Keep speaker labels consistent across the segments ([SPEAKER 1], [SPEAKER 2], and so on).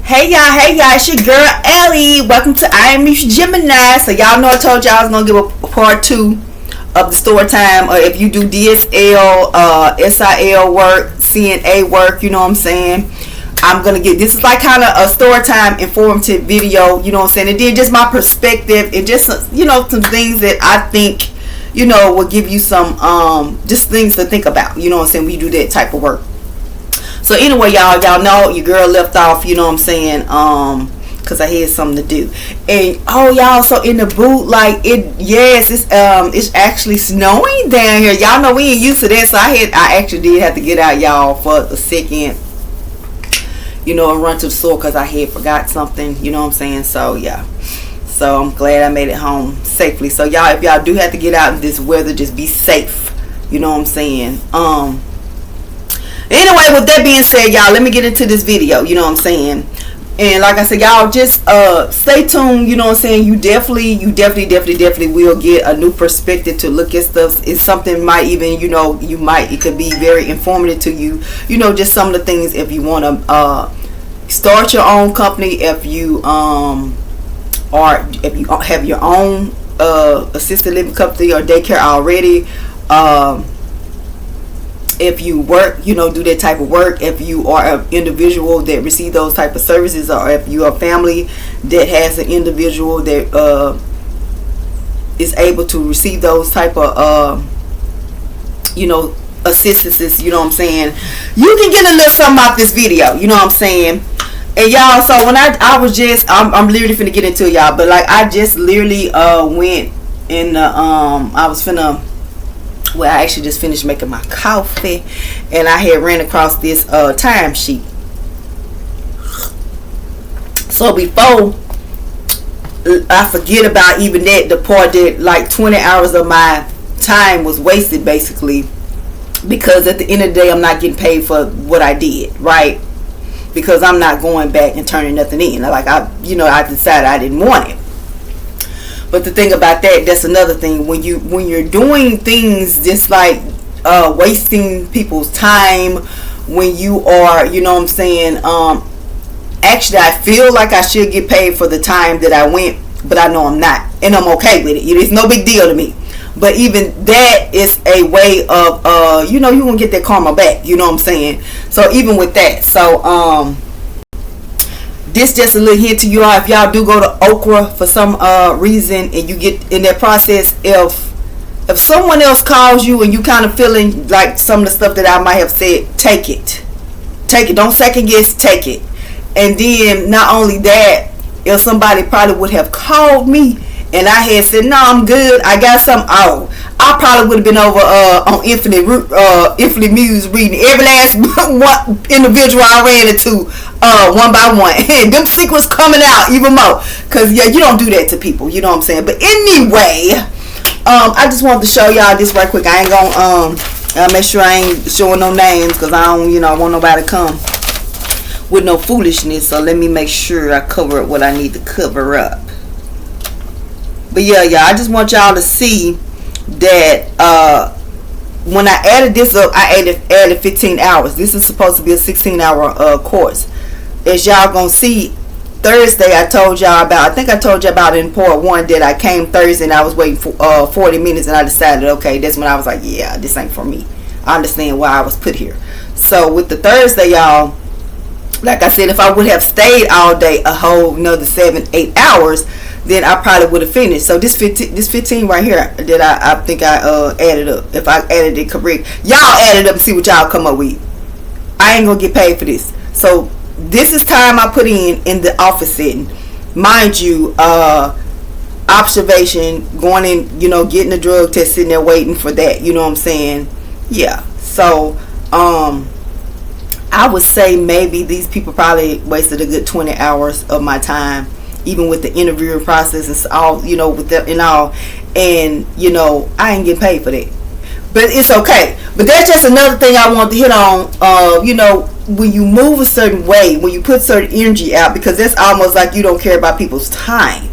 [SPEAKER 1] Hey y'all, it's your girl Ellie. Welcome to I Am Mused Gemini. So y'all know I told y'all I was gonna give a part 2 of the story time. Or if you do DSL, SIL work, CNA work, you know what I'm saying. I'm gonna get this is like kind of a story time informative video, you know what I'm saying. And then just my perspective and just some things that I think will give you some just things to think about. You know what I'm saying. We do that type of work. So anyway, y'all know your girl left off, you know what I'm saying, because I had something to do. And y'all, so in the boot, like it's actually snowing down here. Y'all know we ain't used to that, so I actually did have to get out, y'all, for a second, and run to the store because I had forgot something, you know what I'm saying. So yeah, so I'm glad I made it home safely. So y'all, if y'all do have to get out in this weather, just be safe, you know what I'm saying. Anyway, with that being said, y'all, let me get into this video, you know what I'm saying. And like I said, y'all, just stay tuned, you know what I'm saying. You definitely will get a new perspective to look at stuff. It's something might even, it could be very informative to you, just some of the things if you want to start your own company, if you have your own assisted living company or daycare already, if you work, do that type of work, if you are an individual that receive those type of services, or if you're a family that has an individual that is able to receive those type of assistances, you know what I'm saying, you can get a little something out this video, you know what I'm saying. And y'all, so when I'm literally finna get into it, y'all, but like I just literally went in the I actually just finished making my coffee, and I had ran across this timesheet. So before I forget about even that, the part that like 20 hours of my time was wasted basically, because at the end of the day I'm not getting paid for what I did, right? Because I'm not going back and turning nothing in. Like I decided I didn't want it. But the thing about that's another thing. When you're doing things just like wasting people's time, when you are, you know what I'm saying, actually I feel like I should get paid for the time that I went, but I know I'm not, and I'm okay with it. It's no big deal to me. But even that is a way of you're gonna get that karma back, you know what I'm saying. So even with that, so this just a little hint to you all. If y'all do go to ocrA for some reason, and you get in that process, if someone else calls you and you kind of feeling like some of the stuff that I might have said, take it, don't second guess, take it. And then not only that, if somebody probably would have called me and I had said, no, I'm good, I got something, I probably would have been over on Infinite Muse reading every last one individual I ran into one by one. Them secrets coming out even more, because you don't do that to people, you know what I'm saying. But anyway, I just wanted to show y'all this right quick. I ain't gonna make sure I ain't showing no names, because I don't want nobody to come with no foolishness. So let me make sure I cover up what I need to cover up. But yeah, I just want y'all to see that when I added this up, I added 15 hours. This is supposed to be a 16-hour course. As y'all gonna see, Thursday I told y'all about, I think I told you about in part 1 that I came Thursday and I was waiting for 40 minutes, and I decided, okay, that's when I was like, yeah, this ain't for me. I understand why I was put here. So with the Thursday, y'all, like I said, if I would have stayed all day, a whole another 7-8 hours, then I probably would have finished. So this 15 right here that I think I added up, if I added it correct, y'all add it up and see what y'all come up with. I ain't gonna get paid for this. So this is time I put in the office setting, mind you. Observation, going in, getting the drug test, sitting there waiting for that, you know what I'm saying. Yeah, so I would say maybe these people probably wasted a good 20 hours of my time, even with the interviewing process and all, with that and all. And, I ain't getting paid for that. But it's okay. But that's just another thing I want to hit on. When you move a certain way, when you put certain energy out, because that's almost like you don't care about people's time.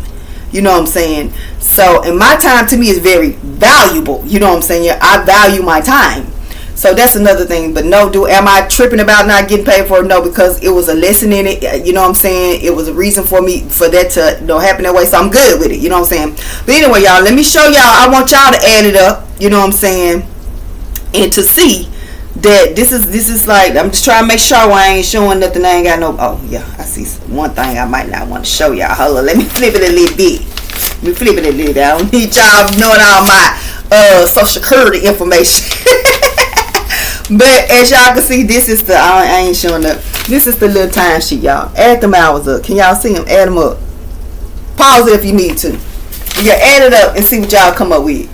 [SPEAKER 1] You know what I'm saying? So, and my time to me is very valuable. You know what I'm saying? I value my time. So that's another thing. But no, am I tripping about not getting paid for it? No, because it was a lesson in it. You know what I'm saying? It was a reason for me for that to happen that way. So I'm good with it. You know what I'm saying? But anyway, y'all, let me show y'all. I want y'all to add it up. You know what I'm saying? And to see that this is like, I'm just trying to make sure I ain't showing nothing. I ain't got no. Oh yeah, I see one thing I might not want to show y'all. Hold on, let me flip it a little bit. Let me flip it a little bit. I don't need y'all knowing all my social security information. But as y'all can see, this is the I ain't showing up. This is the little time sheet, y'all. Add them hours up. Can y'all see them? Add them up. Pause it if you need to. Yeah, add it up and see what y'all come up with.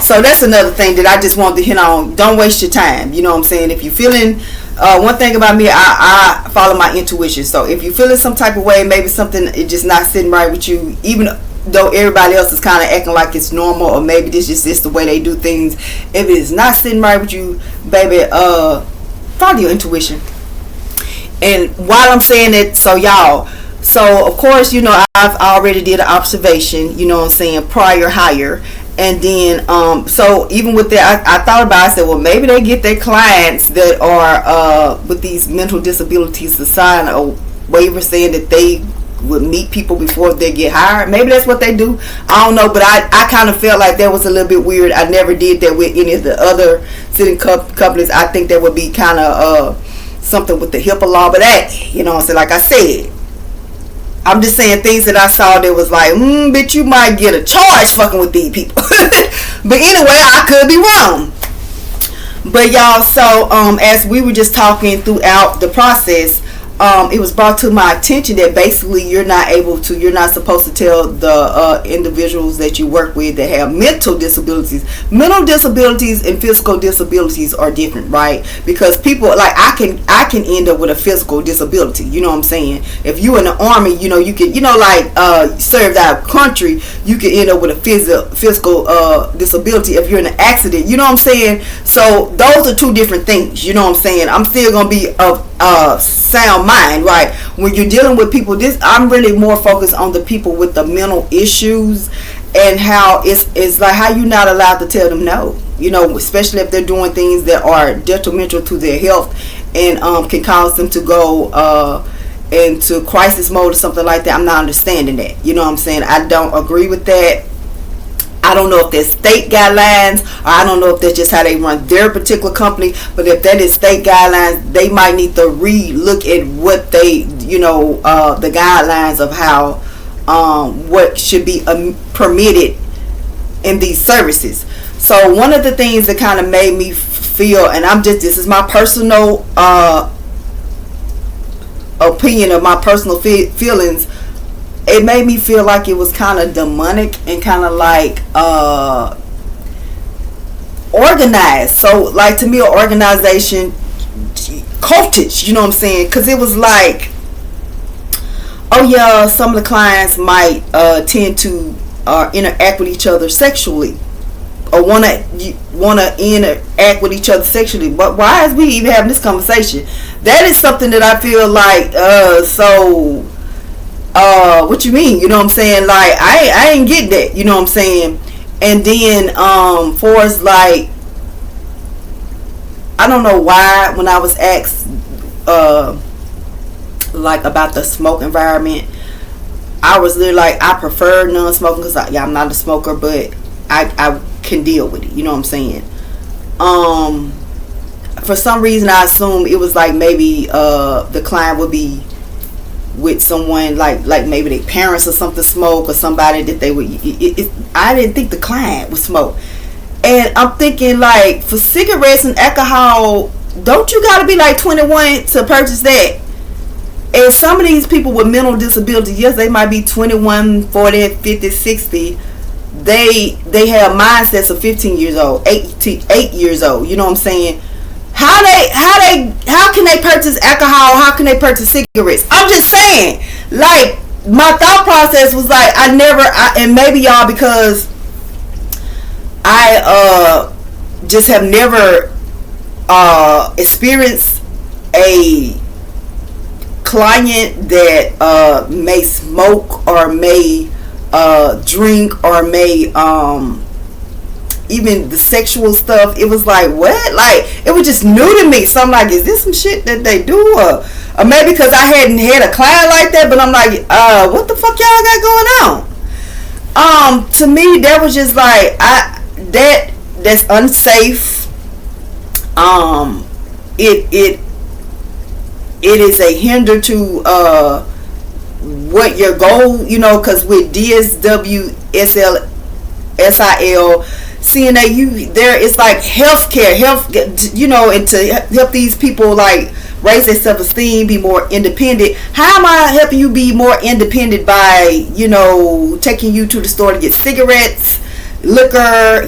[SPEAKER 1] So that's another thing that I just wanted to hit on. Don't waste your time. You know what I'm saying? If you're feeling, one thing about me, I follow my intuition. So if you're feeling some type of way, maybe something is just not sitting right with you, even though everybody else is kind of acting like it's normal, or maybe this is just the way they do things. If it's not sitting right with you, baby, follow your intuition. And while I'm saying that, so y'all, so of course, you know, I've already did an observation, you know what I'm saying, prior hire. And then, so even with that, I thought about it. I said, well, maybe they get their clients that are with these mental disabilities to sign a waiver saying that they would meet people before they get hired. Maybe that's what they do. I don't know, but I kind of felt like that was a little bit weird. I never did that with any of the other sitting companies. I think that would be kind of something with the HIPAA law, but that, you know what I'm saying, like I said, I'm just saying things that I saw that was like, bitch, you might get a charge fucking with these people. But anyway, I could be wrong. But y'all, so as we were just talking throughout the process, it was brought to my attention that basically you're not supposed to tell the individuals that you work with that have mental disabilities. Mental disabilities and physical disabilities are different, right? Because people, like, I can end up with a physical disability, you know what I'm saying? If you in the army, you know, you could, you know, like served our country, you could end up with a physical disability if you're in an accident, you know what I'm saying? So those are two different things, you know what I'm saying? I'm still gonna be of sound mind, right? When you're dealing with people, I'm really more focused on the people with the mental issues, and how it's like how you're not allowed to tell them no, you know, especially if they're doing things that are detrimental to their health and can cause them to go into crisis mode or something like that. I'm not understanding that, you know what I'm saying? I don't agree with that. I don't know if there's state guidelines, or I don't know if that's just how they run their particular company. But if that is state guidelines, they might need to re-look at what they, you know, the guidelines of how, what should be permitted in these services. So one of the things that kind of made me feel, and this is my personal opinion of my personal feelings, it made me feel like it was kind of demonic and kind of like organized. So like, to me, an organization, cultish, you know what I'm saying? Because it was like, oh yeah, some of the clients might tend to interact with each other sexually, or want to interact with each other sexually. But why is we even having this conversation? That is something that I feel like so what you mean, you know what I'm saying? Like, I ain't get that, you know what I'm saying? And then for us, like, I don't know why when I was asked like about the smoke environment, I was literally like, I prefer non-smoking because I'm not a smoker, but I can deal with it, you know what I'm saying? For some reason I assumed it was like maybe the client would be with someone like maybe their parents or something smoke, or somebody that they would I didn't think the client would smoke. And I'm thinking, like, for cigarettes and alcohol, don't you gotta be like 21 to purchase that? And some of these people with mental disabilities, yes, they might be 21, 40, 50, 60. They have mindsets of 15 years old, 8 years old, you know what I'm saying? How can they purchase alcohol? How can they purchase cigarettes? I'm just saying, like, my thought process was like, and maybe y'all, because I just have never experienced a client that may smoke or may drink or may even the sexual stuff, it was like, what? Like, it was just new to me. So I'm like, is this some shit that they do? Or maybe because I hadn't had a client like that, but I'm like, what the fuck y'all got going on? To me, that was just like, that's unsafe. It is a hinder to what your goal, because with DSW, SIL, CNA, it's like healthcare, and to help these people like raise their self-esteem, be more independent. How am I helping you be more independent by, taking you to the store to get cigarettes, liquor,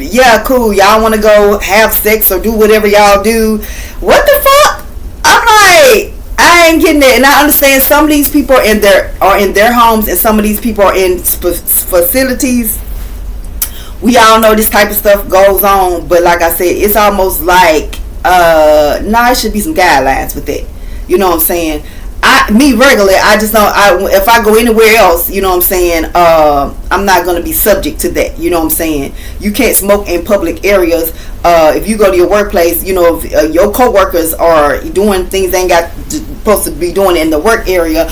[SPEAKER 1] yeah, cool, y'all want to go have sex or do whatever y'all do. What the fuck? I'm like, I ain't getting it. And I understand some of these people are in their homes, and some of these people are in facilities. We all know this type of stuff goes on, but like I said, it's almost like it should be some guidelines with that. You know what I'm saying? Regularly, I just know if I go anywhere else, you know what I'm saying, I'm not going to be subject to that. You know what I'm saying? You can't smoke in public areas. If you go to your workplace, if your co-workers are doing things they ain't got supposed to be doing in the work area,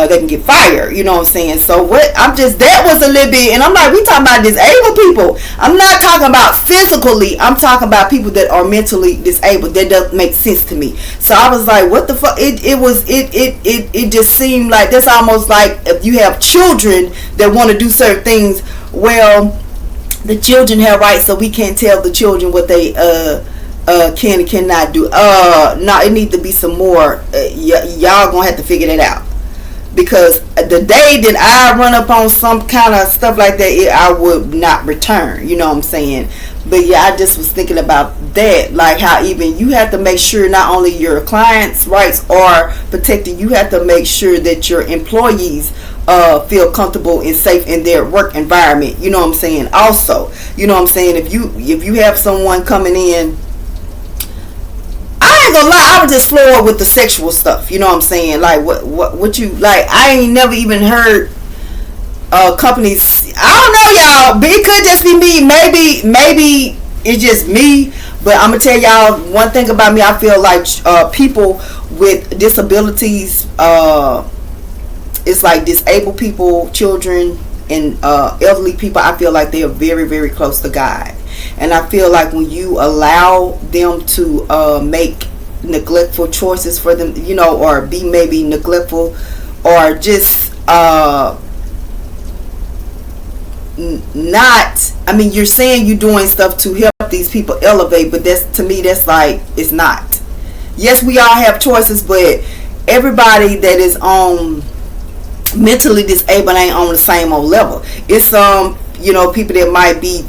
[SPEAKER 1] they can get fired. You know what I'm saying? So that was a little bit, and I'm like, we talking about disabled people. I'm not talking about physically. I'm talking about people that are mentally disabled. That doesn't make sense to me. So I was like, what the fuck? It just seemed like that's almost like if you have children that want to do certain things. Well, the children have rights, so we can't tell the children what they can and cannot do. No, it needs to be some more. Y'all gonna have to figure that out, because the day that I run up on some kind of stuff like that, I would not return. You know what I'm saying? But yeah, I just was thinking about that, like how even you have to make sure not only your clients' rights are protected, you have to make sure that your employees feel comfortable and safe in their work environment. You know what I'm saying? Also, you know what I'm saying? If you have someone coming in, I ain't gonna lie, I was just floored with the sexual stuff. You know what I'm saying? Like what you like? I ain't never even heard companies. I don't know, y'all. But it could just be me. Maybe it's just me. But I'm gonna tell y'all one thing about me. I feel like people with disabilities, it's like disabled people, children, and elderly people. I feel like they are very, very close to God. And I feel like when you allow them to make neglectful choices for them, or be maybe neglectful, or just you're saying you're doing stuff to help these people elevate, but to me that's like, it's not. Yes, we all have choices, but everybody that is mentally disabled ain't on the same old level. It's people that might be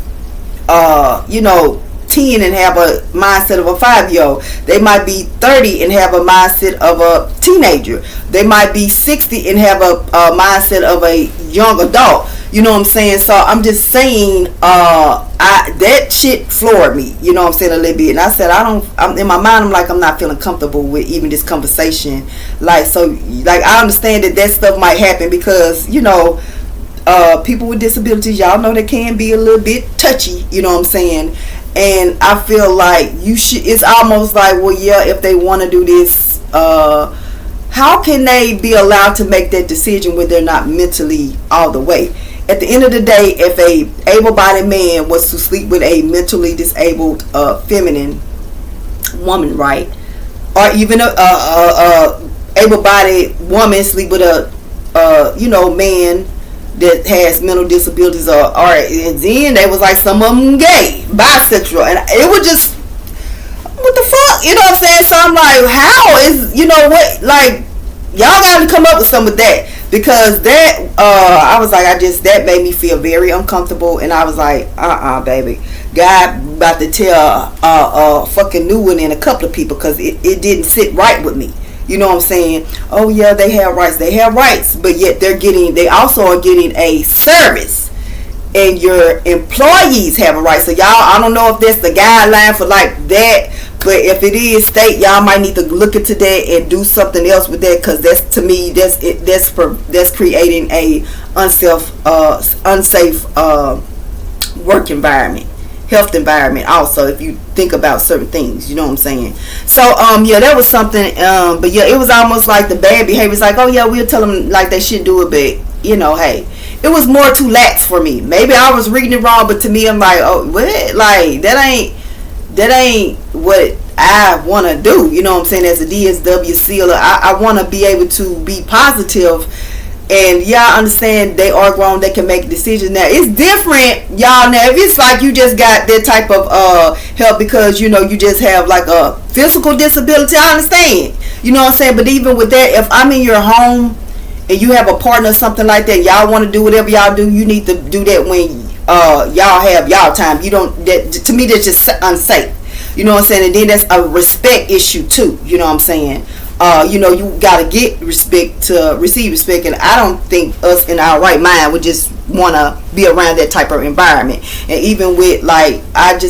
[SPEAKER 1] 10 and have a mindset of a 5-year-old. They might be 30 and have a mindset of a teenager. They might be 60 and have a mindset of a young adult. You know what I'm saying? So I'm just saying, that shit floored me. You know what I'm saying, a little bit. And I said, I'm in my mind, I'm like, I'm not feeling comfortable with even this conversation. Like, so, like, I understand that stuff might happen because, people with disabilities, y'all know they can be a little bit touchy. You know what I'm saying? And I feel like it's almost like, well, yeah, if they want to do this, how can they be allowed to make that decision when they're not mentally all the way? At the end of the day, if a able-bodied man was to sleep with a mentally disabled feminine woman, right, or even a able-bodied woman sleep with a man that has mental disabilities, or and then they was like, some of them gay, bisexual, and it was just, what the fuck, you know what I'm saying? So I'm like, how is, like, y'all gotta come up with some of that, because that I was like, that made me feel very uncomfortable, and I was like, baby, God about to tell a fucking new one and a couple of people, because it didn't sit right with me. You know what I'm saying? Oh yeah, they have rights, but yet they also are getting a service, and your employees have a right. So y'all, I don't know if that's the guideline for like that, but if it is, state, y'all might need to look into that and do something else with that, because that's, to me, that's creating a unsafe work environment, health environment also, if you think about certain things, you know what I'm saying. So yeah, that was something. But yeah, it was almost like the bad behavior. It's like, oh yeah, we'll tell them like they shouldn't do it, but you know, hey, it was more too lax for me. Maybe I was reading it wrong, but to me, I'm like, oh, what? Like that ain't what I want to do, you know what I'm saying. As a DSW sealer, I want to be able to be positive. And y'all understand they are grown, they can make decisions. Now it's different, y'all. Now if it's like you just got that type of help because you know you just have like a physical disability, I understand, you know what I'm saying. But even with that, if I'm in your home and you have a partner or something like that, y'all want to do whatever y'all do, you need to do that when y'all have y'all time. You don't, that to me that's just unsafe, you know what I'm saying. And then that's a respect issue too, you know what I'm saying. You know, you gotta get respect to receive respect, and I don't think us in our right mind would just want to be around that type of environment. And even with like,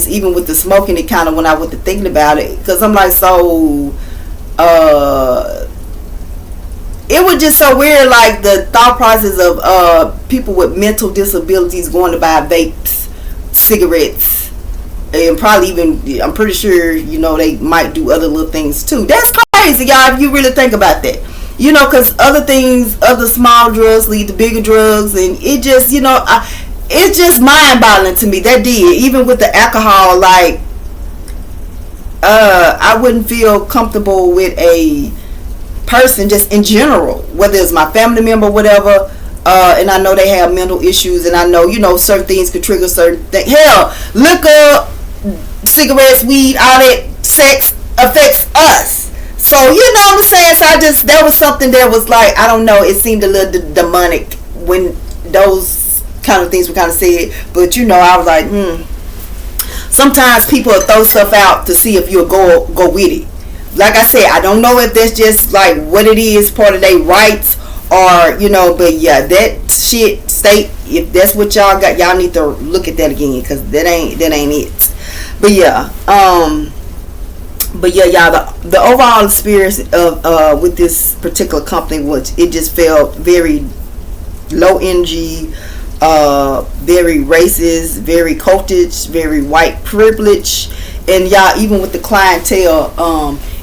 [SPEAKER 1] even with the smoking, it kind of, when I went to thinking about it, because I'm like, so it was just so weird, like the thought process of people with mental disabilities going to buy vapes, cigarettes, and probably even, I'm pretty sure, you know, they might do other little things too. That's crazy, y'all, if you really think about that. You know, because other things, other small drugs lead to bigger drugs, and it just, you know, it's just mind-boggling to me. That did. Even with the alcohol, like, I wouldn't feel comfortable with a person just in general, whether it's my family member, whatever. And I know they have mental issues, and I know, you know, certain things could trigger certain things. Hell, liquor, cigarettes, weed, all that, sex affects us. So, you know what I'm saying? So that was something that was like, I don't know, it seemed a little demonic when those kind of things were kind of said. But, you know, I was like, sometimes people will throw stuff out to see if you'll go with it. Like I said, I don't know if that's just like what it is, part of their rights, or, you know, but yeah, that shit state, if that's what y'all got, y'all need to look at that again, because that ain't it. But yeah, y'all, the overall experience of with this particular company was, it just felt very low energy, very racist, very cultish, very white privilege. And y'all, even with the clientele,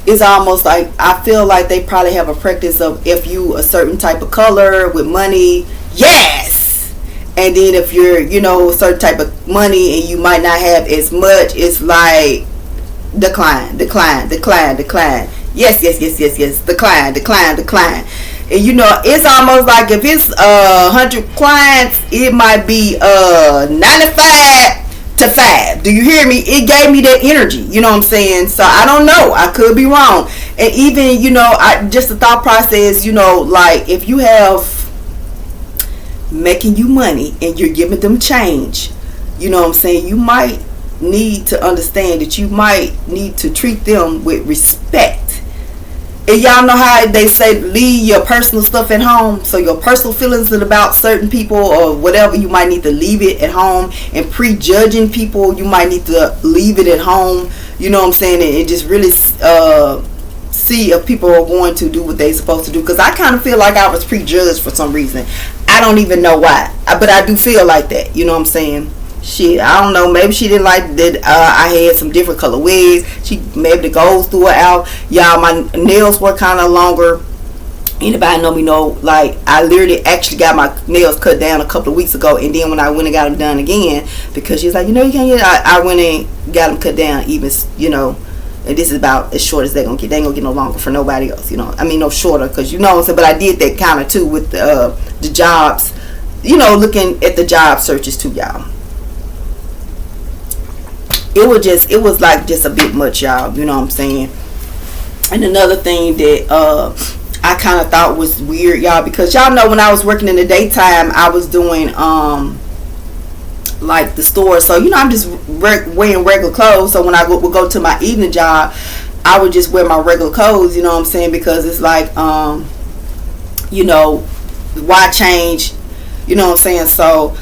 [SPEAKER 1] it's almost like, I feel like they probably have a practice of, if you a certain type of color with money, yes, and then if you're, you know, a certain type of money and you might not have as much, it's like decline, yes, decline. And you know, it's almost like if it's 100 clients, it might be 95 to 5. Do you hear me? It gave me that energy, you know what I'm saying? So I don't know, I could be wrong. And even, you know, just the thought process, you know, like if you have making you money and you're giving them change, you know what I'm saying, you might need to understand that you might need to treat them with respect. And y'all know how they say, leave your personal stuff at home. So your personal feelings about certain people or whatever, you might need to leave it at home. And prejudging people, you might need to leave it at home. You know what I'm saying? And just really see if people are going to do what they're supposed to do. Because I kind of feel like I was prejudged for some reason. I don't even know why. But I do feel like that. You know what I'm saying? Shit, I don't know, maybe she didn't like that I had some different color wigs. She maybe the goals threw her out. Y'all, my nails were kind of longer. Anybody know me know, like, I literally actually got my nails cut down a couple of weeks ago, and then when I went and got them done again, because she's like, you know, you can't get, I went and got them cut down even, you know, and this is about as short as they're gonna get. They ain't gonna get no longer for nobody else, you know, I mean no shorter, because you know what I'm saying. But I did that kind of too with the jobs, you know, looking at the job searches too, y'all. It was like just a bit much, y'all, you know what I'm saying. And another thing that I kind of thought was weird, y'all, because y'all know when I was working in the daytime, I was doing like the store, so you know, I'm just wearing regular clothes. So when I would go to my evening job, I would just wear my regular clothes, you know what I'm saying, because it's like you know, why change, you know what I'm saying. So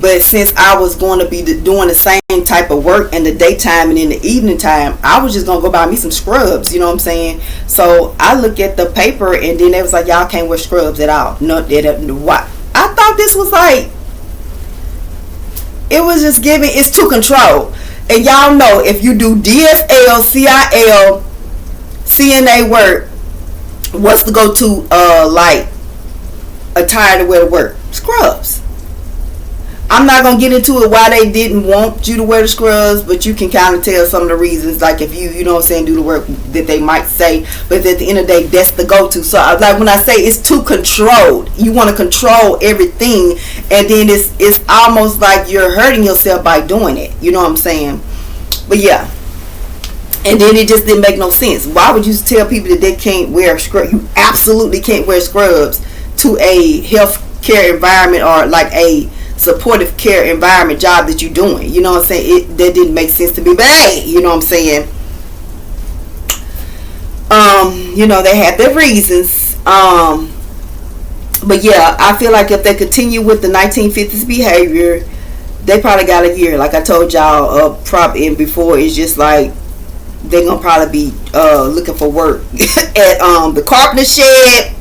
[SPEAKER 1] but since I was going to be doing the same type of work in the daytime and in the evening time, I was just going to go buy me some scrubs, you know what I'm saying. So I look at the paper, and then they was like, y'all can't wear scrubs at all. No, what? I thought this was like, It was just giving, it's too controlled. And y'all know, if you do DSL, CIL, CNA work, what's the go-to like attire to wear to work? Scrubs. I'm not gonna get into it why they didn't want you to wear the scrubs, but you can kind of tell some of the reasons, like if you know what I'm saying, do the work that they might say. But at the end of the day, that's the go-to. So like when I say it's too controlled, you want to control everything, and then it's almost like you're hurting yourself by doing it. You know what I'm saying? But yeah. And then it just didn't make no sense. Why would you tell people that they can't wear scrubs? You absolutely can't wear scrubs to a health care environment or like a supportive care environment job that you're doing. You know what I'm saying? That didn't make sense to me. But hey, you know what I'm saying? You know, they had their reasons. But yeah, I feel like if they continue with the 1950s behavior, they probably got a year. Like I told y'all probably before, it's just like they're gonna probably be looking for work at the carpenter shed,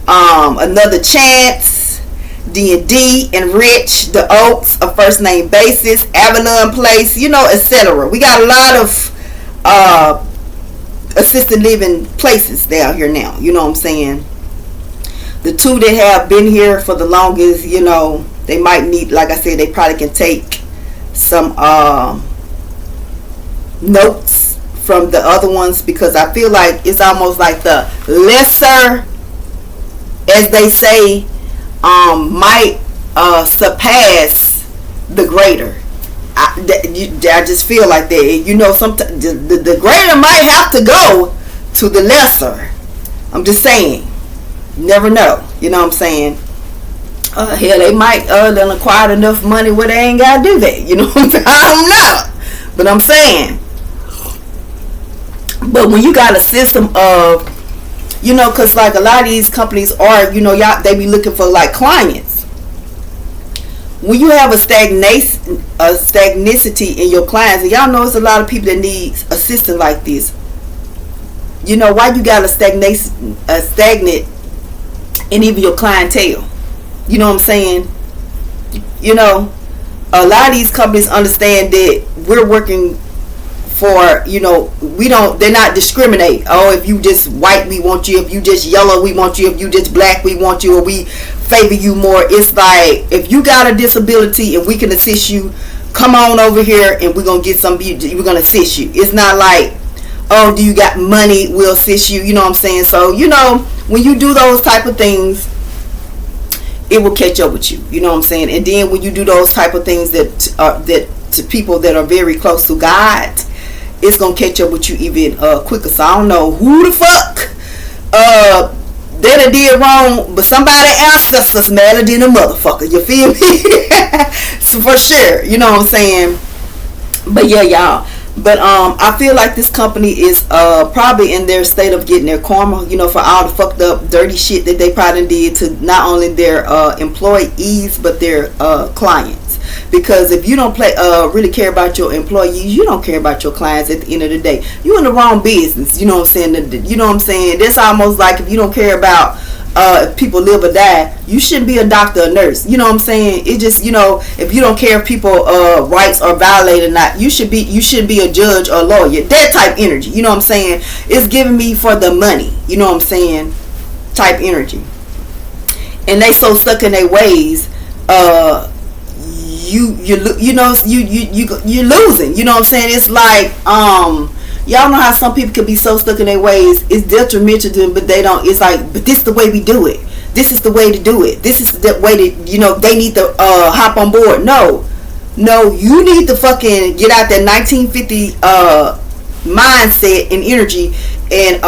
[SPEAKER 1] another chance, D&D, Enrich, the Oaks, a first name basis, Avalon Place, you know, etc. We got a lot of assisted living places down here now. You know what I'm saying? The two that have been here for the longest, you know, they might need, like I said, they probably can take some notes from the other ones, because I feel like it's almost like the lesser, as they say, might surpass the greater. I just feel like that. You know, sometimes the greater might have to go to the lesser. I'm just saying. Never know. You know what I'm saying? Hell, they might then acquire enough money where they ain't gotta do that. You know what I'm saying? I don't know. But I'm saying. But when you got a system of, you know, because like a lot of these companies are, you know, y'all, they be looking for like clients. When you have a stagnicity in your clients, and y'all know it's a lot of people that need assistance like this. You know, why you got a stagnant in even your clientele? You know what I'm saying? You know, a lot of these companies understand that we're working for, you know, they're not discriminate. Oh, if you just white, we want you. If you just yellow, we want you. If you just black, we want you. Or we favor you more. It's like, if you got a disability and we can assist you, come on over here and we're going to get some, we're going to assist you. It's not like, oh, do you got money, we'll assist you. You know what I'm saying? So, you know, when you do those type of things, it will catch up with you. You know what I'm saying? And then when you do those type of things that to people that are very close to God, it's gonna catch up with you even quicker. So I don't know who the fuck they done did wrong, but somebody ancestors madder than a motherfucker. You feel me? So for sure. You know what I'm saying? But yeah, y'all. But I feel like this company is probably in their state of getting their karma, you know, for all the fucked up, dirty shit that they probably did to not only their employees but their clients. Because if you don't really care about your employees, you don't care about your clients at the end of the day. You're in the wrong business. You know what I'm saying? You know what I'm saying? That's almost like if you don't care about if people live or die, you shouldn't be a doctor or nurse. You know what I'm saying? It just, you know, if you don't care if people rights are violated or not, you shouldn't be a judge or a lawyer. That type energy. You know what I'm saying? It's giving me for the money. You know what I'm saying? Type energy. And they so stuck in their ways. You're losing. You know what I'm saying? It's like y'all know how some people can be so stuck in their ways. It's detrimental to them, but they don't. It's like, but this is the way we do it. This is the way to do it. This is the way that, you know, they need to hop on board. No, you need to fucking get out that 1950 mindset and energy and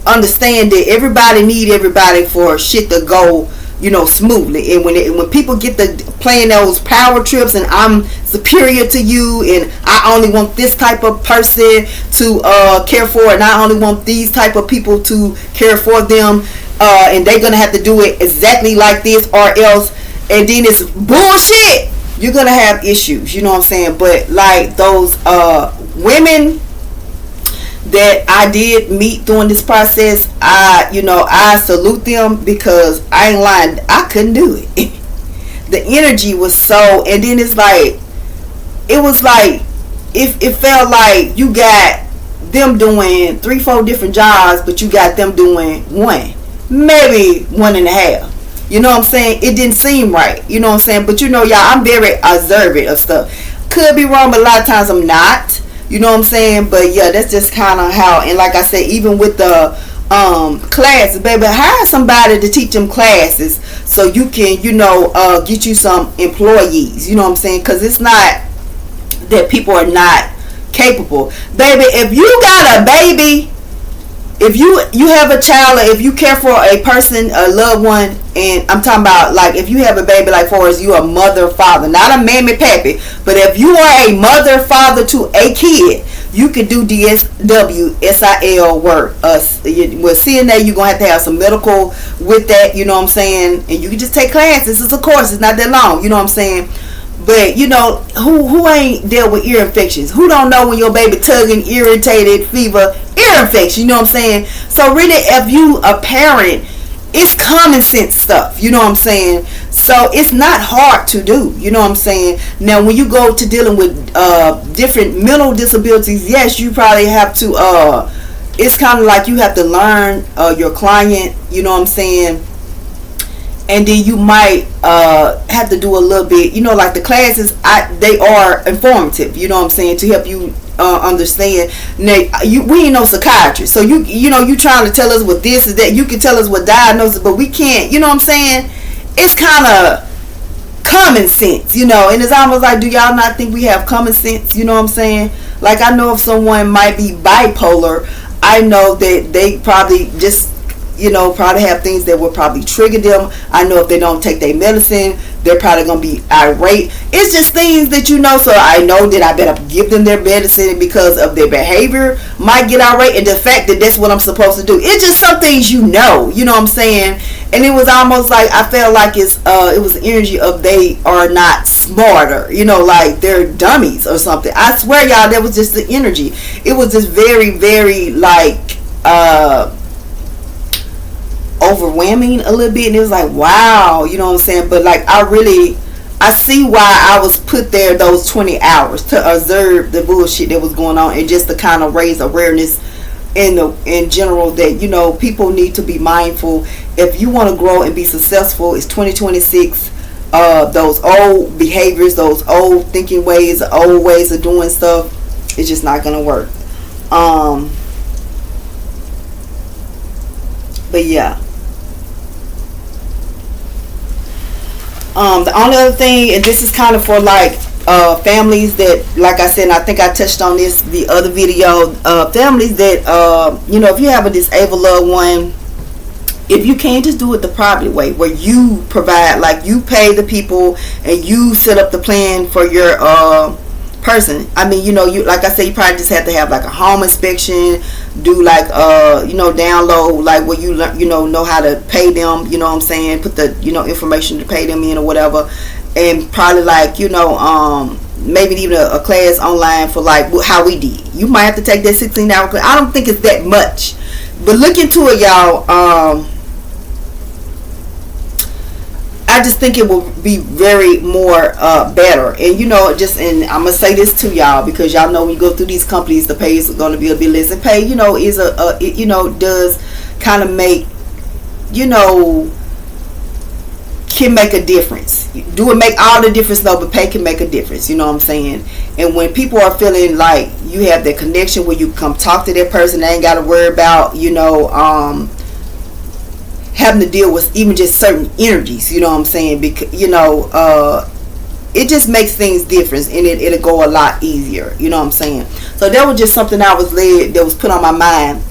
[SPEAKER 1] understand that everybody need everybody for shit to go, you know, smoothly. And when people get the playing those power trips and I'm superior to you and I only want this type of person to care for, and I only want these type of people to care for them, and they're gonna have to do it exactly like this or else, and then it's bullshit, you're gonna have issues. You know what I'm saying? But like those women that I did meet during this process, I salute them, because I ain't lying, I couldn't do it. the energy was so, and then it's like, it was like, it felt like you got them doing 3-4 different jobs, but you got them doing one, maybe 1.5. You know what I'm saying? It didn't seem right. You know what I'm saying? But you know, y'all, I'm very observant of stuff. Could be wrong, but a lot of times I'm not. You know what I'm saying? But yeah, that's just kind of how. And like I said, even with the classes, baby, hire somebody to teach them classes so you can, you know, get you some employees. You know what I'm saying? Because it's not that people are not capable, baby. If you got a baby, if you have a child, or if you care for a person, a loved one, and I'm talking about like if you have a baby, like for us, you a mother, father, not a mammy pappy, but if you are a mother, father to a kid, you can do DSW, SIL work. With CNA, you're going to have some medical with that, you know what I'm saying? And you can just take classes. It's a course. It's not that long, you know what I'm saying? But, you know, who ain't dealt with ear infections? Who don't know when your baby tugging, irritated, fever, ear infection, you know what I'm saying? So really, if you a parent, it's common sense stuff, you know what I'm saying? So it's not hard to do, you know what I'm saying? Now, when you go to dealing with different mental disabilities, yes, you probably have to, it's kind of like you have to learn your client, you know what I'm saying? And then you might have to do a little bit, you know, like the classes, they are informative, you know what I'm saying, to help you understand. Now, we ain't no psychiatrist, so you know, you trying to tell us what this is that. You can tell us what diagnosis, but we can't, you know what I'm saying? It's kind of common sense, you know, and it's almost like, do y'all not think we have common sense, you know what I'm saying? Like, I know if someone might be bipolar, I know that they probably just, you know, probably have things that will probably trigger them. I know if they don't take their medicine, they're probably going to be irate. It's just things that, you know, so I know that I better give them their medicine because of their behavior might get irate, and the fact that that's what I'm supposed to do. It's just some things, you know what I'm saying? And it was almost like, I felt like it was the energy of they are not smarter, you know, like they're dummies or something. I swear, y'all, that was just the energy. It was just very, very like, overwhelming a little bit, and it was like, wow, you know what I'm saying? But like, I see why I was put there those 20 hours to observe the bullshit that was going on, and just to kind of raise awareness in general that, you know, people need to be mindful. If you want to grow and be successful, it's 2026. Those old behaviors, those old thinking ways, old ways of doing stuff, it's just not gonna work. But yeah. The only other thing, and this is kind of for like families that, like I said, and I think I touched on this the other video, families that you know, if you have a disabled loved one, if you can't, just do it the proper way, where you provide, like you pay the people and you set up the plan for your person. I mean, you know, you, like I said, you probably just have to have like a home inspection, do like you know, download like where you learn, you know how to pay them, you know what I'm saying, put the, you know, information to pay them in or whatever, and probably like, you know, maybe even a class online for like how we did. You might have to take that 16-hour class. I don't think it's that much, but look into it, y'all. I just think it will be very more better. And you know, just, and I'm gonna say this to y'all, because y'all know when you go through these companies, the pay is going to be a bit less. And pay, you know, is it, you know, does kind of make, you know, can make a difference. Do it make all the difference? No, but pay can make a difference, you know what I'm saying? And when people are feeling like you have that connection where you come talk to that person, they ain't got to worry about, you know, having to deal with even just certain energies, you know what I'm saying? Because, you know, it just makes things different, and it'll go a lot easier, you know what I'm saying? So that was just something I was led, that was put on my mind.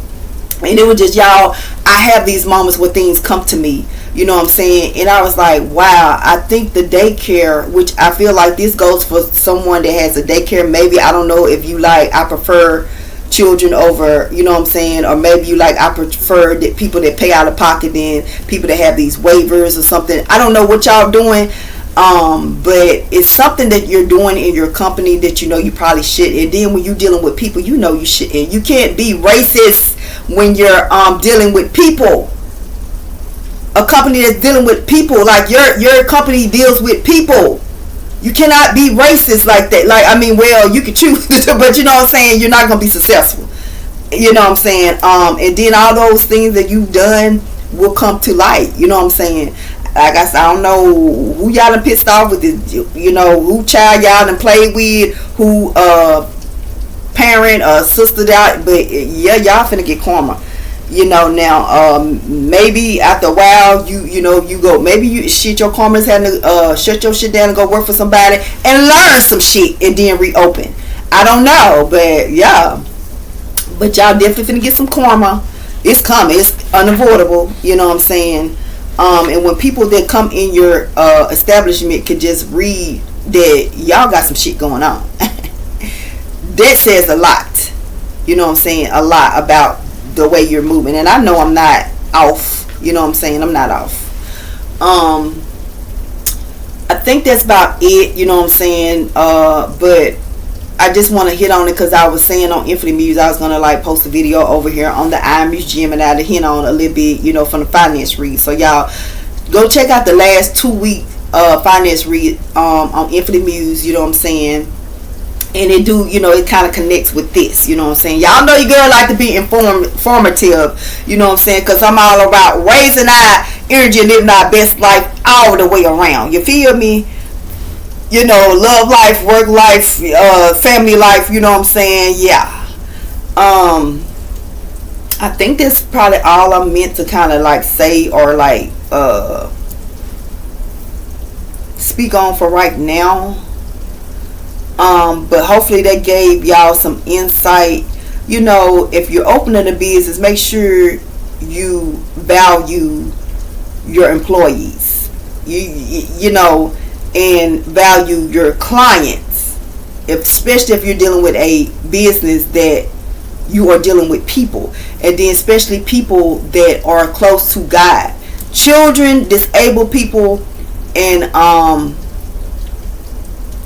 [SPEAKER 1] And it was just, y'all, I have these moments where things come to me, you know what I'm saying? And I was like, wow, I think the daycare, which I feel like this goes for someone that has a daycare. Maybe, I don't know if you like, I prefer children over, you know what I'm saying, or maybe you like, I prefer that people that pay out of pocket than people that have these waivers or something. I don't know what y'all doing, but it's something that you're doing in your company that you know you probably should. And then when you're dealing with people, you know you shouldn't. You can't be racist when you're dealing with people. a company that's dealing with people. Like your company deals with people. You cannot be racist like that. Like, I mean, well, you can choose, but you know what I'm saying, you're not gonna be successful. You know what I'm saying? And then all those things that you've done will come to light. You know what I'm saying? Like I said, I don't know who y'all done pissed off with this, you know, who child y'all done played with, who parent or sister that, but yeah, y'all finna get karma. You know, now maybe after a while you know you go, maybe you shit your karma's having to shut your shit down and go work for somebody and learn some shit and then reopen. I don't know, but yeah, but y'all definitely finna get some karma. It's coming, it's unavoidable. You know what I'm saying? And when people that come in your establishment could just read that y'all got some shit going on, that says a lot. You know what I'm saying? A lot about the way you're moving. And I know I'm not off. You know what I'm saying? I'm not off. I think that's about it. You know what I'm saying? But I just want to hit on it because I was saying on Infinite Muse I was going to like post a video over here on the IMU's Gym, and I had to hit on a little bit, you know, from the finance read. So y'all go check out the last 2 week finance read on Infinite Muse. You know what I'm saying? And it do, you know, it kind of connects with this. You know what I'm saying? Y'all know your girl like to be informative. You know what I'm saying? Because I'm all about raising our energy and living our best life all the way around. You feel me? You know, love life, work life, family life, you know what I'm saying? Yeah. I think that's probably all I'm meant to kind of like say or like speak on for right now. But hopefully that gave y'all some insight. You know, if you're opening a business, make sure you value your employees. You know, and value your clients, especially if you're dealing with a business that you are dealing with people, and then especially people that are close to God. Children, disabled people, and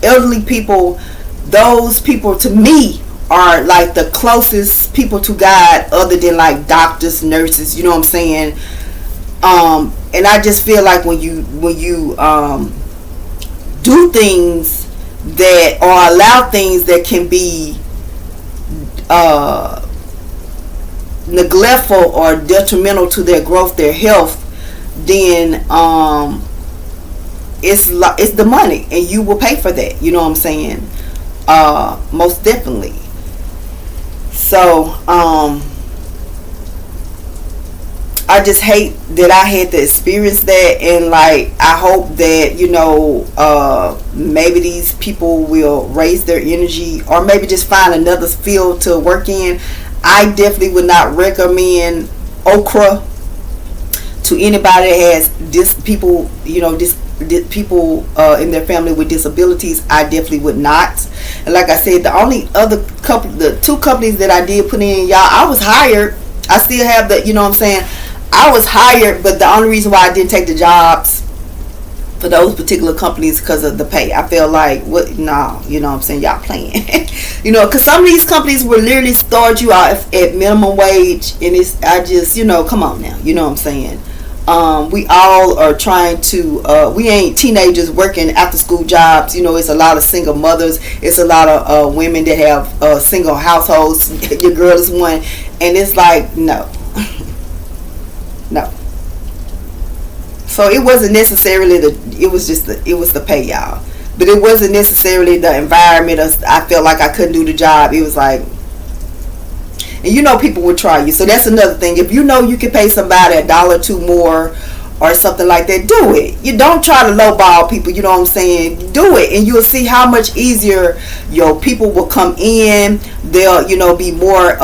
[SPEAKER 1] elderly people, those people to me are like the closest people to God other than like doctors, nurses, you know what I'm saying? And I just feel like when you do things that, or allow things that can be neglectful or detrimental to their growth, their health, then it's the money, and you will pay for that. You know what I'm saying? Most definitely. So I just hate that I had to experience that, and like I hope that, you know, maybe these people will raise their energy or maybe just find another field to work in. I definitely would not recommend ocrA to anybody that has people, you know, people in their family with disabilities. I definitely would not. And like I said, the two companies that I did put in, y'all, I was hired. I still have the, you know what I'm saying, I was hired, but the only reason why I didn't take the jobs for those particular companies because of the pay. I feel like, what? No, you know what I'm saying, y'all playing. You know, because some of these companies will literally start you out at minimum wage, and I just, you know, come on now, you know what I'm saying. We all are trying to, we ain't teenagers working after school jobs. You know, it's a lot of single mothers. It's a lot of women that have single households. Your girl is one. And it's like, no. No. So it wasn't necessarily it was the pay, y'all. But it wasn't necessarily the environment. I felt like I couldn't do the job. It was like, and you know, people will try you. So that's another thing. If you know you can pay somebody $1 or $2 more or something like that, do it. You don't try to lowball people, you know what I'm saying? Do it, and you'll see how much easier your people will come in. They'll, you know, be more,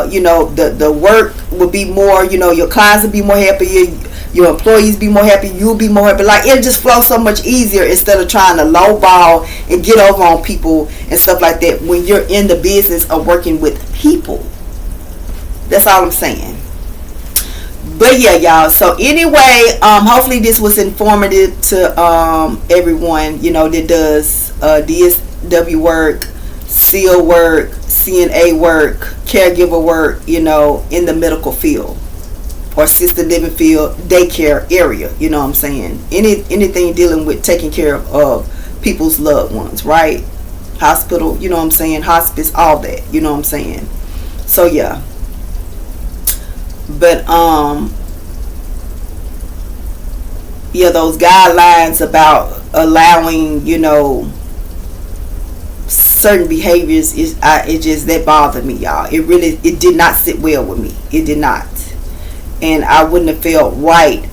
[SPEAKER 1] you know, the work will be more, you know, your clients will be more happy, your employees be more happy, you'll be more happy. Like, it'll just flow so much easier instead of trying to lowball and get over on people and stuff like that when you're in the business of working with people. That's all I'm saying. But yeah, y'all, so anyway, hopefully this was informative to everyone, you know, that does DSW work, SEAL work, CNA work, caregiver work, you know, in the medical field. or assisted living field, daycare area. You know what I'm saying? Anything dealing with taking care of people's loved ones, right? Hospital, you know what I'm saying? Hospice, all that, you know what I'm saying? So yeah. But yeah, those guidelines about allowing, you know, certain behaviors it just, that bothered me, y'all. It did not sit well with me. It did not. And I wouldn't have felt right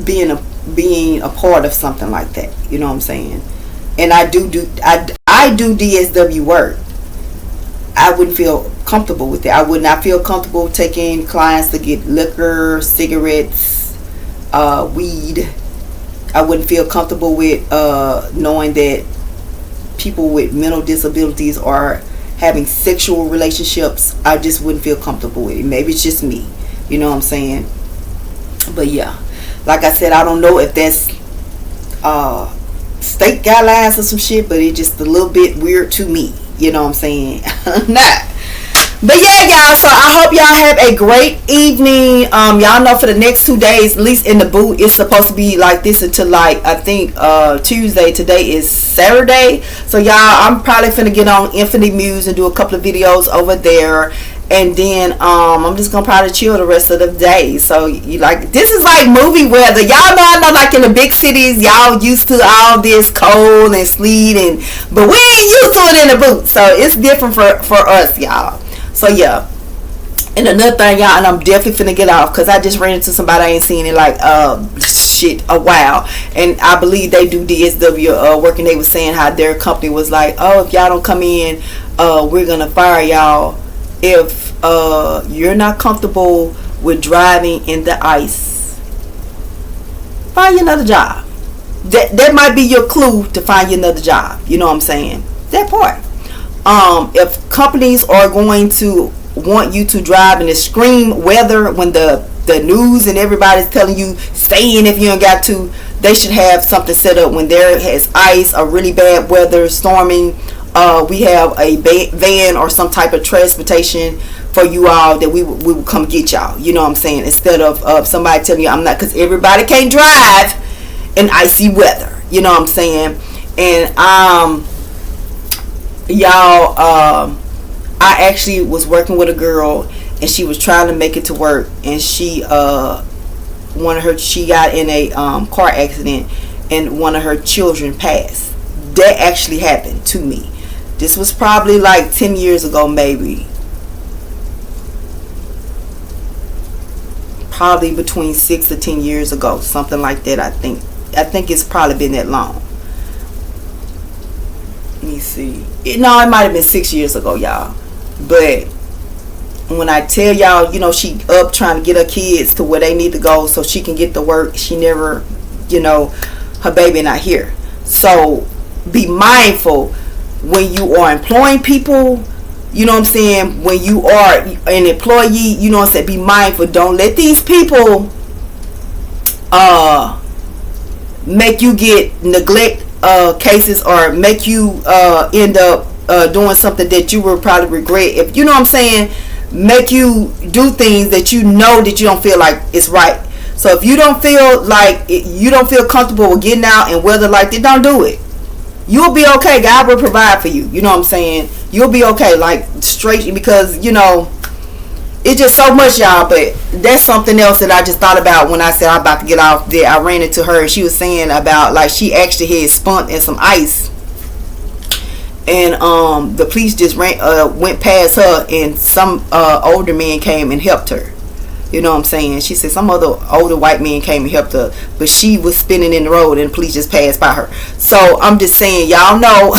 [SPEAKER 1] being a part of something like that. You know what I'm saying? And I do DSW work. I wouldn't feel comfortable with it. I would not feel comfortable taking clients to get liquor, cigarettes, weed. I wouldn't feel comfortable with knowing that people with mental disabilities are having sexual relationships. I just wouldn't feel comfortable with it. Maybe it's just me. You know what I'm saying? But yeah, like I said, I don't know if that's state guidelines or some shit, but it's just a little bit weird to me. You know what I'm saying? Nah. But yeah, y'all, so I hope y'all have a great evening. Y'all know for the next 2 days, at least in the boot, it's supposed to be like this until like, I think Tuesday. Today is Saturday. So y'all, I'm probably finna get on Infinite Muse and do a couple of videos over there. And then I'm just gonna probably chill the rest of the day. So you like, this is like movie weather. Y'all know, I know, like in the big cities, y'all used to all this cold and sleet, but we ain't used to it in the boot. So it's different for us, y'all. So yeah. And another thing, y'all, and I'm definitely finna get off because I just ran into somebody I ain't seen in like a while, and I believe they do DSW work, and they was saying how their company was like, oh, if y'all don't come in, we're gonna fire y'all if you're not comfortable with driving in the ice. Find you another job. That might be your clue to find you another job. You know what I'm saying? That part. If companies are going to want you to drive in extreme weather, when the news and everybody's telling you stay in if you ain't got to, they should have something set up when there has ice or really bad weather, storming. We have a van or some type of transportation for you all that we will come get y'all. You know what I'm saying? Instead of somebody telling you I'm not, because everybody can't drive in icy weather. You know what I'm saying? And y'all, I actually was working with a girl, and she was trying to make it to work, and she got in a car accident, and one of her children passed. That actually happened to me. This was probably like 10 years ago, maybe. Probably between 6 to 10 years ago, something like that. I think it's probably been that long. Let me see. No, it might have been 6 years ago, y'all. But when I tell y'all, you know, she up trying to get her kids to where they need to go so she can get to work. She never, you know, her baby not here. So be mindful when you are employing people. You know what I'm saying? When you are an employee, you know what I'm saying, be mindful. Don't let these people make you get neglect cases, or make you end up doing something that you will probably regret. If you know what I'm saying, make you do things that you know that you don't feel like it's right. So if you don't feel like you don't feel comfortable with getting out and weather like that, don't do it. You'll be okay. God will provide for you. You know what I'm saying? You'll be okay. Like straight, because you know it's just so much, y'all. But that's something else that I just thought about when I said I'm about to get off there. I ran into her, and she was saying about like she actually had spun in some ice, and the police just went past her, and some older man came and helped her. You know what I'm saying? She said some other older white man came and helped her, but she was spinning in the road and the police just passed by her. So I'm just saying, y'all know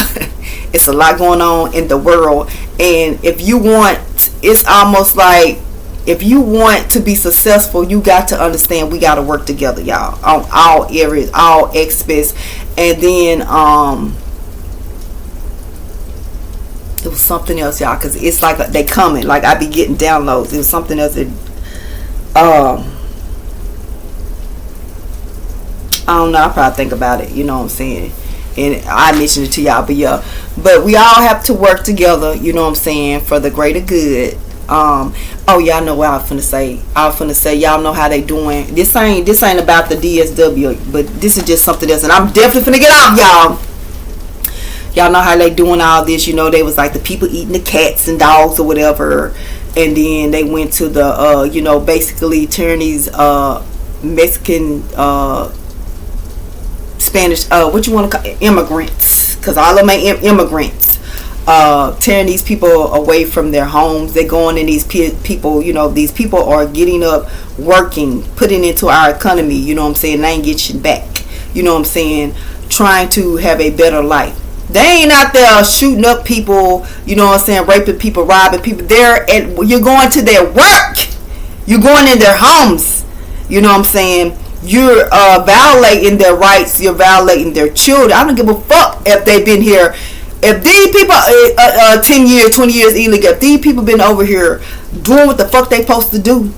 [SPEAKER 1] it's a lot going on in the world, and if you want, it's almost like if you want to be successful, you got to understand we got to work together, y'all, on all areas, all aspects. And then it was something else, y'all, because it's like they coming, like I be getting downloads. It was something else that I don't know, I probably think about it, you know what I'm saying, and I mentioned it to y'all. But yeah, but we all have to work together, you know what I'm saying, for the greater good. But Oh, y'all know what I was finna say. I was finna say, y'all know how they doing. This ain't about the DSW, but this is just something else. And I'm definitely finna get off, y'all. Y'all know how they doing all this. You know, they was like the people eating the cats and dogs or whatever. And then they went to the, you know, basically turn these Mexican, Spanish, what you want to call it? Immigrants. Because all of them ain't immigrants. Tearing these people away from their homes. They're going in these people, you know, these people are getting up, working, putting into our economy, you know what I'm saying? They ain't get shit back. You know what I'm saying? Trying to have a better life. They ain't out there shooting up people, you know what I'm saying, raping people, robbing people. You're going to their work. You're going in their homes. You know what I'm saying? You're violating their rights. You're violating their children. I don't give a fuck if they've been here. If these people, 10 years, 20 years illegal, if these people been over here doing what the fuck they supposed to do,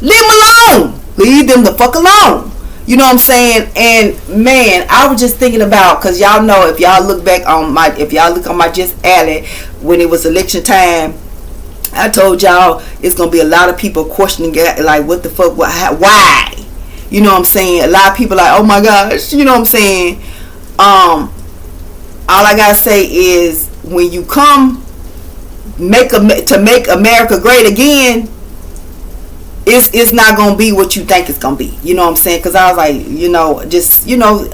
[SPEAKER 1] leave them alone. Leave them the fuck alone. You know what I'm saying? And man, I was just thinking about, because y'all know, if y'all look on my Just Alley, when it was election time, I told y'all it's gonna be a lot of people questioning, like, what the fuck, why? You know what I'm saying? A lot of people like, oh my gosh, you know what I'm saying? All I gotta say is, when you come to make America great again, it's not gonna be what you think it's gonna be. You know what I'm saying? Because I was like, you know, just, you know,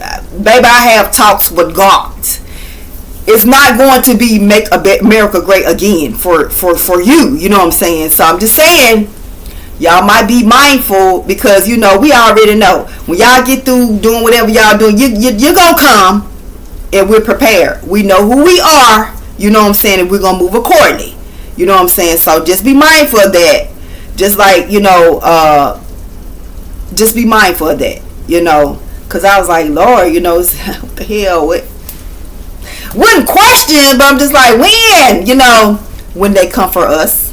[SPEAKER 1] baby, I have talks with God. It's not going to be make America great again for you. You know what I'm saying? So I'm just saying, y'all might be mindful, because, you know, we already know when y'all get through doing whatever y'all doing, you're gonna come, and we're prepared. We know who we are. You know what I'm saying? And we're gonna move accordingly. You know what I'm saying? So just be mindful of that. Just like, you know, just be mindful of that, you know, because I was like, Lord, you know, what the hell, wouldn't question, but I'm just like, when, you know, when they come for us,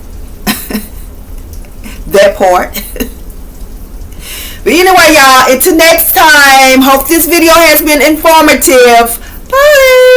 [SPEAKER 1] that part. But anyway, y'all, until next time, hope this video has been informative. Bye.